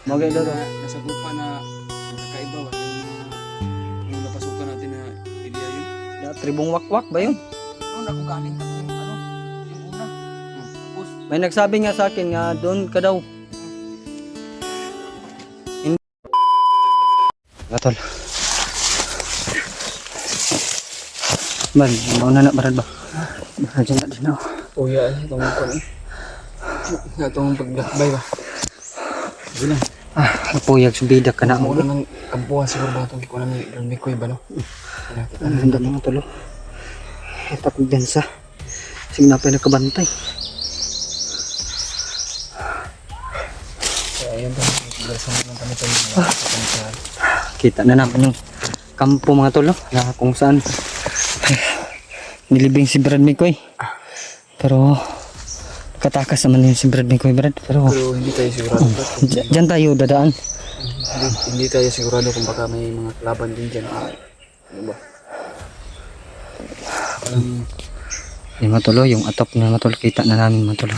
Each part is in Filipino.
Magay daw. Nasa grupa na nakakaiba ba yung napasukan natin na ideya yun. Tribong wakwak ba yun? Doon ako galing ako ano, yung una. Tapos May nagsabi nga sa akin nga doon ka daw. Gatol. Man, mauna na barad ba? Barad dyan na din ako. kuya itong ko eh. Itong paglakbay ba. Sige lang. Napuyag subida ka na Mo mo. nang kampuhan siguro ba itong kikuha namin Don Mikoy ba no? Handa mga tulo. Ito kong densa. Sige na pa nakabantay. Kaya ayun ba, nagdarasama lang kami tayo sa Kita na naman yung kampo mga tulo na kung saan nilibing si Brad Mikoy. Pero katakas naman yung si Brad Mikoy Brad. Pero hindi tayo sigurado ba? dyan tayo dadaan. Hindi tayo sigurado kung baka may mga kalaban din dyan. Ano ba? Yung matulo, yung atop na matulo, kita na namin matulo.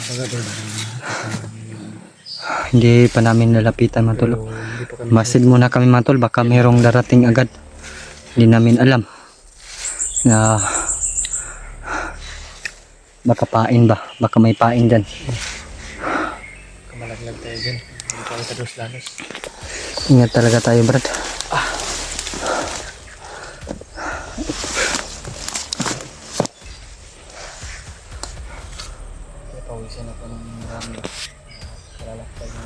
Hindi pa namin nalapitan matulo. Masid muna kami matol, baka mayroong darating agad. Hindi namin alam na baka pain ba, baka may pain dyan. Kamalaglag tayo dyan. Hindi tayo kados-lanos. Ingat talaga tayo Brad. Pawisan ako ng marami. Lalakbay na.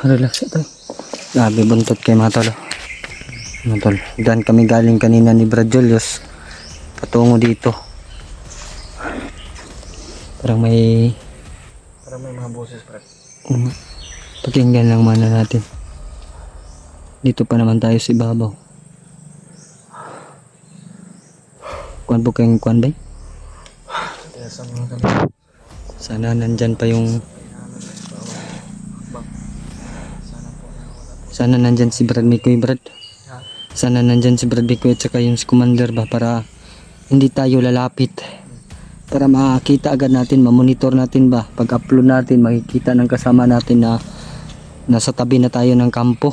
Relax tayo. Grabe buntot kay matol. Matol, dyan kami galing kanina ni Brad Julius patungo dito. Parang may mga boses pa. pakinggan lang muna natin. Dito pa naman tayo sa ibabaw. Kuan po kayong kuan ba? Kaya sa mga kami. Sana nandyan pa yung sana nandyan si Brad Mikoy Brad. Sana nandyan si Brad Mikoy at saka yung si Commander ba para hindi tayo lalapit. Para makita agad natin, mamonitor natin ba. Pag upload natin, makikita ng kasama natin na nasa tabi na tayo ng kampo.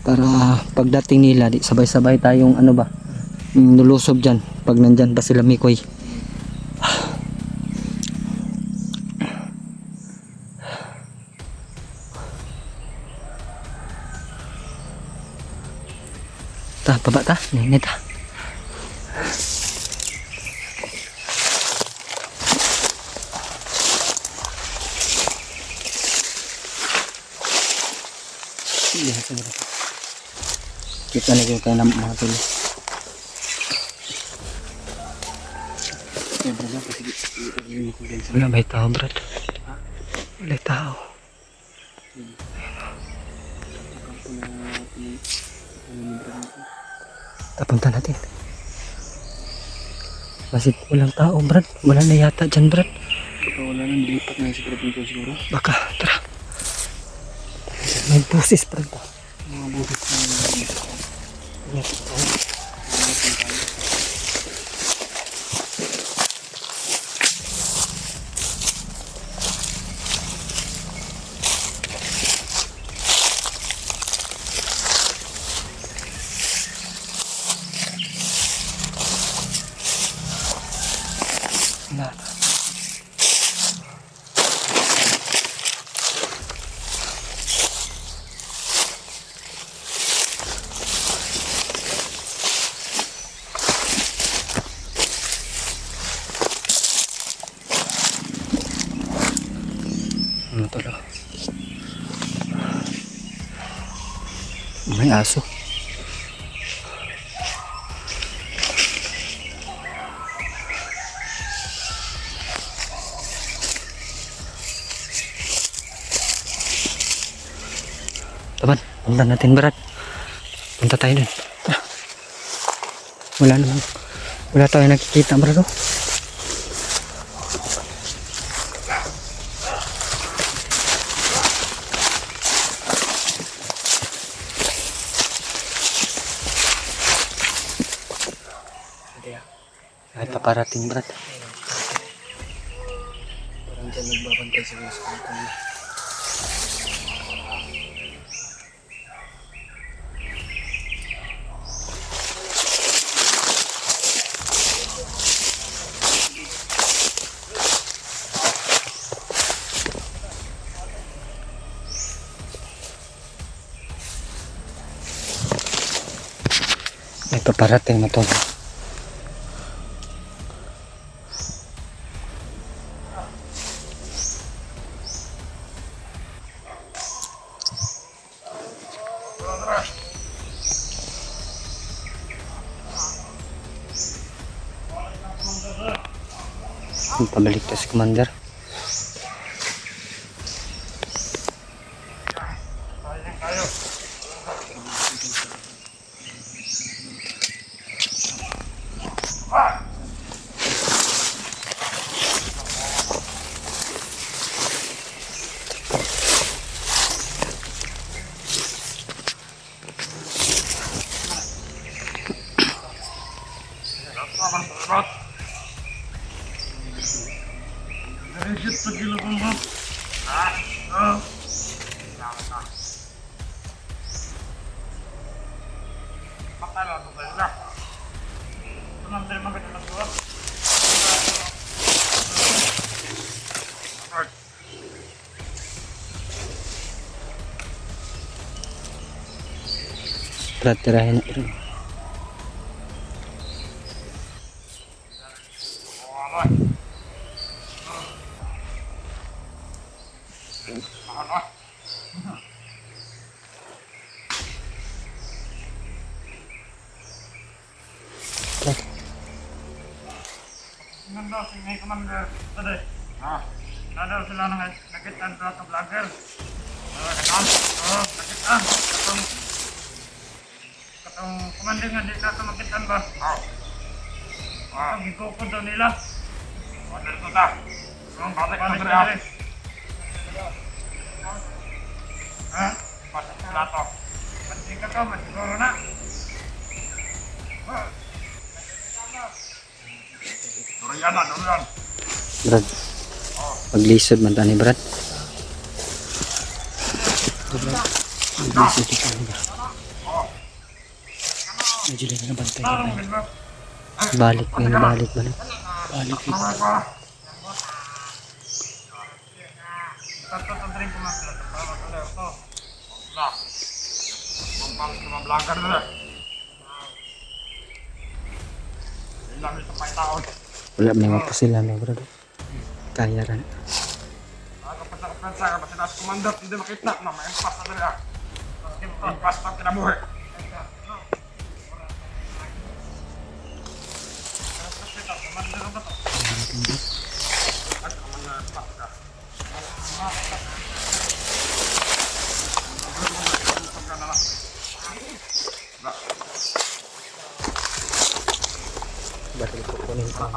Para pagdating nila, di sabay-sabay tayong ano ba, nulusob dyan. Pag nandyan pa sila Mikoy. Ta, baba ta, nene ta. Kita na tayo ng mga tulo. Wala may tao Brad. Wala tao. Tapunta natin. Basit walang tao Brad. Wala na yata dyan Brad. Baka wala nang lipat na si Brad Mikoy siguro. Baka, tara. May busis Brad. Mga boses na Wala. Ano to? May aso. Taban, punta natin Brad. Punta tayo dun. Tara. Wala naman. Wala tayo nakikita Brad. Oh. Ay paparating Brad. parang dyan nagbabantay Patay siguro sa kanto nila. May paparating na to. Pabalik to si Commander. Brad, tirahin na rin. Nandang singay Commander tadi. Nada sila nakitaan sa ato vlogger. Kataan. Nakitaan. Katong Commander nga di nato makitaan ba? Gikukod daw nila. Order ko ta. Balik na. Pasok sila to. Pansin ka to, masiguro na. Durian na, durian. Brad, maglisod man tani Brad. Maglisod dito Brad. Medyo lang na bantay ka ba? Balik na, balik. Balik ito. Tatatarin ko na sila. Para ito. Nah. Pampalas ka mga vlogger na. Ilang ito pa taon. Wala may mga sila may Brad. Kaya rin. Kapensa ka ba sila sa komandot? Hindi makita na may impas na nila. Impas na kinabuhi. Bakit ko kunin pa?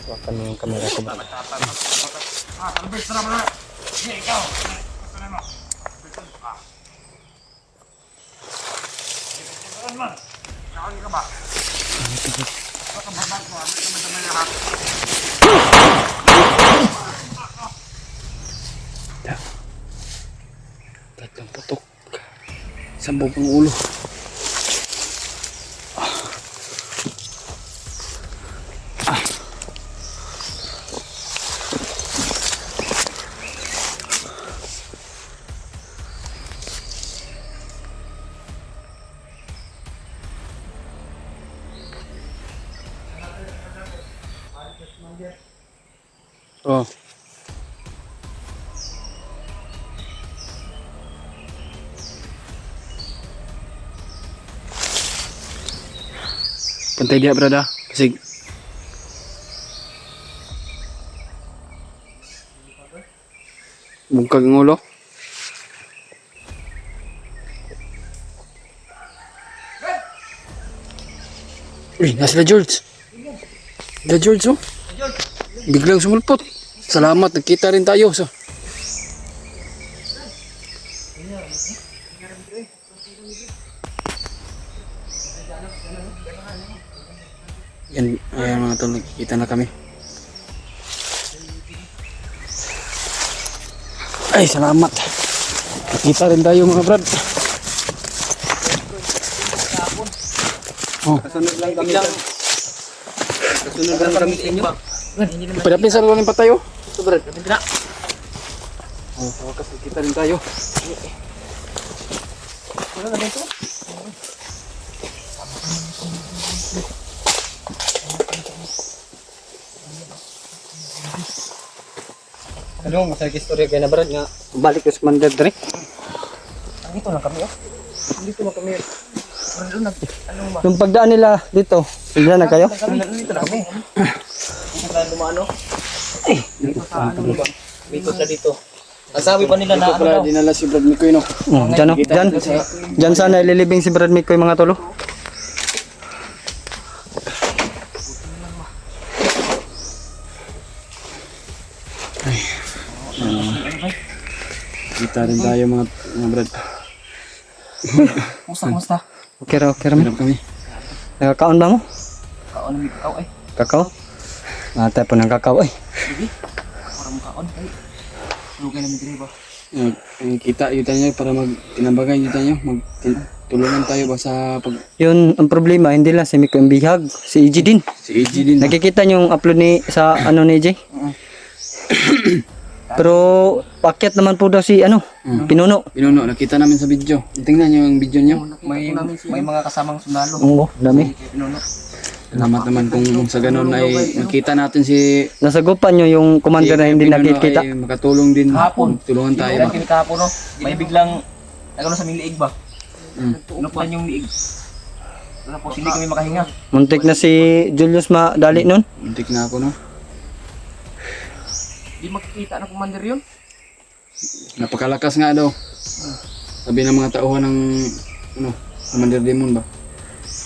Suwakan mo yung kamera ko ba? Talbis na naman na. Sige, ikaw. Gusto na mo. Ito man. Nakawin ka ba? Ito ka babag mo. Ano ito madamay na hati? Tatlong putok. Sambog ang ulo. Oh. Pantay dia brada. Kasig. Bungkag ang ulo. Uy, nasa George. The George oh. Biglang sumulpot. Salamat, nagkita rin tayo. So. Yan, ayan mga tol, kita na kami. Ay, salamat. Kita rin tayo mga brad. Oh. Kasunod lang kami. Kasunod lang kami sa inyo. Pinapinsan lang pa tayo. Ito Brad. Oh, sa wakas kita rin tayo. Ano, masaya istorya kay na Brad nga balik ko sa Commander Dre. Dito lang kami oh. Dito lang kami. Yung pagdaan nila dito, pagdaan na kayo? Dito na kami. Dito na lumano. Dito sa ano ba? Dito sa dito. Nasabi pa nila na ano daw. Dinala si Brad Mikoy no. Diyan sana ililibing si Brad Mikoy mga tolo. Kita rin tayo mga Brad. Musta? Okay ra, Hirap kami. Nakakaon ba mo? Kaon ng kakao ay. Kakao? Tayo po ng kakao ay. Para mo kaon ay. Lugay namin diri ba? Kita yun tayo para magtinambagan yun tayo. Magtulungan tayo ba sa pag... Yun ang problema, hindi lang si Mikoy ang bihag, si EJ din. Si AG din. Nakikita niyo yung upload ni sa ano ni EJ? Pero pakyat naman po daw si ano, Pinuno. Pinuno, nakita namin sa video. Tingnan niyo yung video niyo. May mga kasamang sundalo. Oo, dami. Pinuno. Salamat naman kung sa ganun ay nakita natin si Nasagupan niyo yung commander na hindi Pinuno nakikita. ay makatulong din. Hapon. Tulungan tayo. Ilan kami kahapon, no? May biglang, nagano sa aming liig ba? Mm. Inupuan yung liig. Tapos hindi kami makahinga. Muntik na si Julius madali nun. Muntik na ako no. Di makikita na commander yun. Napakalakas nga daw. Sabi ng mga tauhan ng ano, Commander Demon ba?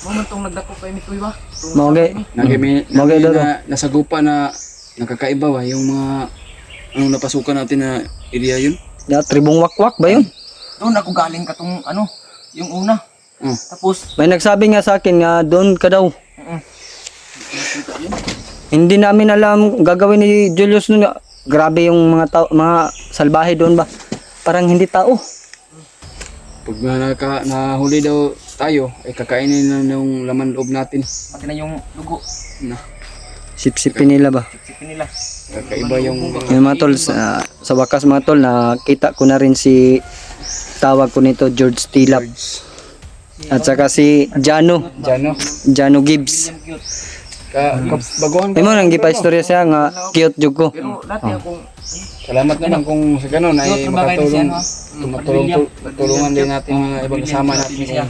Momentong nagdako kay Mikoy ba? Mogay. Nagay daw. na nasagupa na nakakaiba ba yung mga anong napasukan natin na area yun? Ya, tribong wakwak ba yun? Doon ako galing katong ano, yung una. Oh. Tapos, May nagsabi nga sa akin nga doon ka daw. Hindi namin alam gagawin ni Julius nun. Grabe yung mga tao, mga salbahe doon ba? Parang hindi tao. Pag nahuli daw tayo, ay kakainin na yung laman loob natin. pati na yung dugo. Na, Sipsipin nila ba? Sipin nila. kakaiba yung Yung mga tol, sa wakas mga tol, nakita ko na rin si tawag ko nito George Tilap. At saka si Jano, Jano. Jano Gibbs. Baguhan Ay mo nang gipa-istorya siya nga cute jud ko. Pero dati akong, Salamat naman kung sa ganun ay makatulong. Tulungan din natin mga ibang kasama natin kung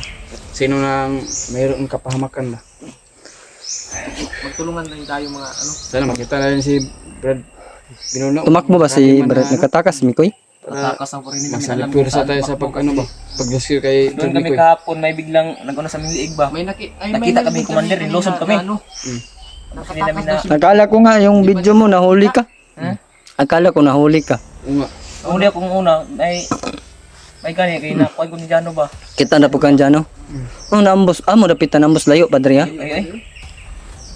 sino nang mayroong kapahamakan ba. magtulungan din tayo mga ano. Sana makita na rin si Brad Binuno. Tumakbo ba si Brad nakatakas Mikoy? Takas ako rin namin. Masalipur sa tayo sa pag ano ba? Pag-rescue kay Doon Johnny kami kahapon, may biglang nagano sa aming liig ba? May Nakita kami commander, lusog kami. Hindi namin na, Akala ko nga yung video mo nahuli ka. Akala ko nahuli ka. Nga. huli akong una, may gani, kaya nakuha ko ni Jano ba? Kita na po kan Jano. Oh, naambos. Mo dapitan ambos layo padre ha. Ay.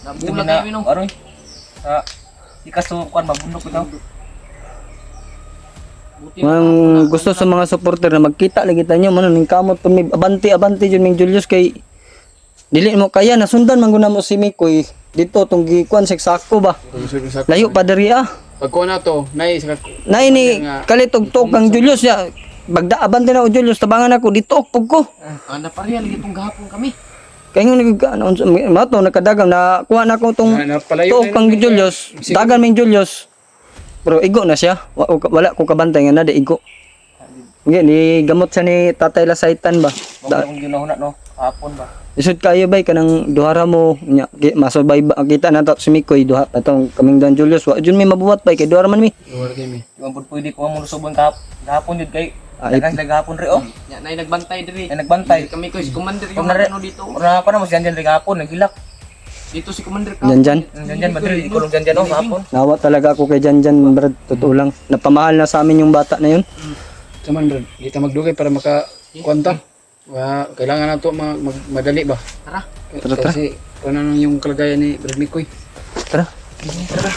Nabulag kami nung. Aroy. Sa ikas to kuan mabundok ko daw. Ang gusto sa mga supporter na magkita lagi tayo man ning kamot pud may abanti jud ming Julius kay dili mo kaya nasundan man guna mo si Mikoy dito tong gikuan sako ba. Layo padre ah. Pagkuha na to, nay sa Na ini kalitog-tok ang Julius ya. Bagda abante na o Julius tabangan ako dito pug ko. Napariya lagi tong gahapon kami. Kaya nga mato nakadagang na kuha na ko tong napalayo tok ang Julius. Dagan ming Julius. Pero igo na siya. Wala ko kabantay nga na de igo. Nga ni gamot sa ni Tatay Lasaitan ba. Wala akong ginahuna no, hapon ba. Isod kayo bay kanang duhara mo nya masubay ba kita na to si Mikoy duha atong kaming Don Julius wa jud mi mabuhat bay kay duhara man mi. lugar kami. Yung pud pwede ko mo lusubon gahapon jud kay. Ay. Dagang gahapon re oh. Ya nay nagbantay diri. Ay nagbantay. Kami ko si Commander Yung ano dito. Ora pa na mo siyan gahapon nagilak. Dito si Commander Janjan. Janjan madrid ikulong janjan oh gahapon. Nawa talaga ako kay Janjan brad totoo lang. Napamahal na sa amin yung bata na yun. Saman Brad, kita magdugay para maka kwanta. Kailangan na to madali ba? Tara. Tara. Kasi kung ano yung kalagayan ni Brad Mikoy. Tara. Tara.